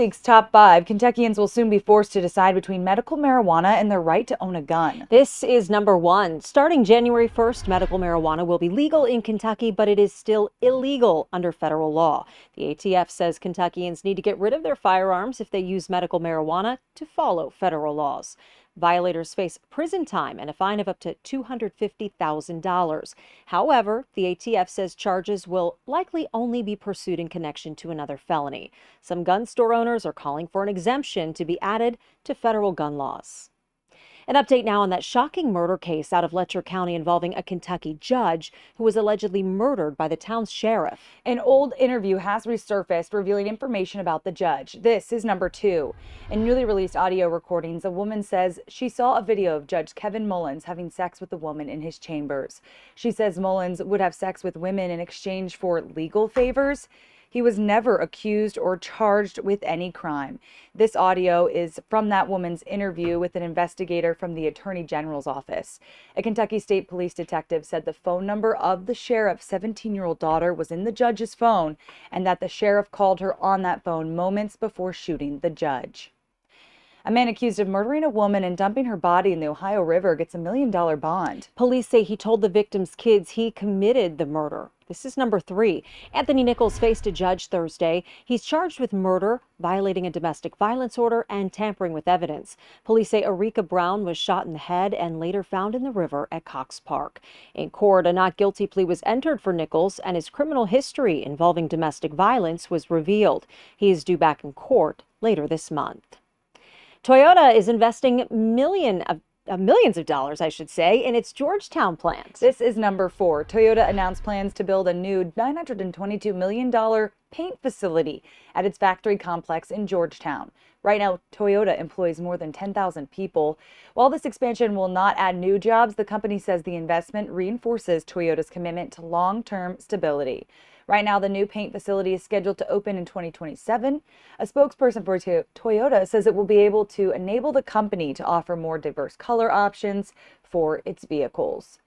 Week's top 5, Kentuckians will soon be forced to decide between medical marijuana and their right to own a gun. This is number 1. Starting January 1st, medical marijuana will be legal in Kentucky, but it is still illegal under federal law. The ATF says Kentuckians need to get rid of their firearms if they use medical marijuana to follow federal laws. Violators face prison time and a fine of up to $250,000. However, the ATF says charges will likely only be pursued in connection to another felony. Some gun store owners are calling for an exemption to be added to federal gun laws. An update now on that shocking murder case out of Letcher County involving a Kentucky judge who was allegedly murdered by the town's sheriff. An old interview has resurfaced, revealing information about the judge. This is number 2. In newly released audio recordings, a woman says she saw a video of Judge Kevin Mullins having sex with a woman in his chambers. She says Mullins would have sex with women in exchange for legal favors. He was never accused or charged with any crime. This audio is from that woman's interview with an investigator from the Attorney General's office. A Kentucky State Police detective said the phone number of the sheriff's 17-year-old daughter was in the judge's phone and that the sheriff called her on that phone moments before shooting the judge. A man accused of murdering a woman and dumping her body in the Ohio River gets $1 million bond. Police say he told the victim's kids he committed the murder. This is number 3. Anthony Nichols faced a judge Thursday. He's charged with murder, violating a domestic violence order, and tampering with evidence. Police say Erika Brown was shot in the head and later found in the river at Cox Park. In court, a not guilty plea was entered for Nichols, and his criminal history involving domestic violence was revealed. He is due back in court later this month. Toyota is investing millions of dollars, in its Georgetown plant. This is number 4. Toyota announced plans to build a new $922 million paint facility at its factory complex in Georgetown. Right now, Toyota employs more than 10,000 people. While this expansion will not add new jobs, the company says the investment reinforces Toyota's commitment to long-term stability. Right now, the new paint facility is scheduled to open in 2027. A spokesperson for Toyota says it will be able to enable the company to offer more diverse color options for its vehicles.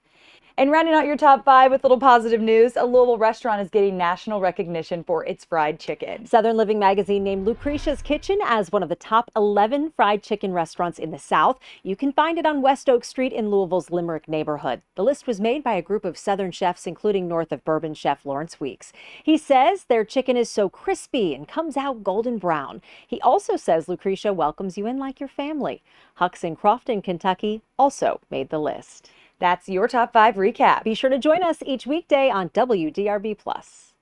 And rounding out your top 5 with little positive news, a Louisville restaurant is getting national recognition for its fried chicken. Southern Living magazine named Lucretia's Kitchen as one of the top 11 fried chicken restaurants in the South. You can find it on West Oak Street in Louisville's Limerick neighborhood. The list was made by a group of Southern chefs, including North of Bourbon chef Lawrence Weeks. He says their chicken is so crispy and comes out golden brown. He also says Lucretia welcomes you in like your family. Huck's in Crofton, Kentucky also made the list. That's your top 5 recap. Be sure to join us each weekday on WDRB+.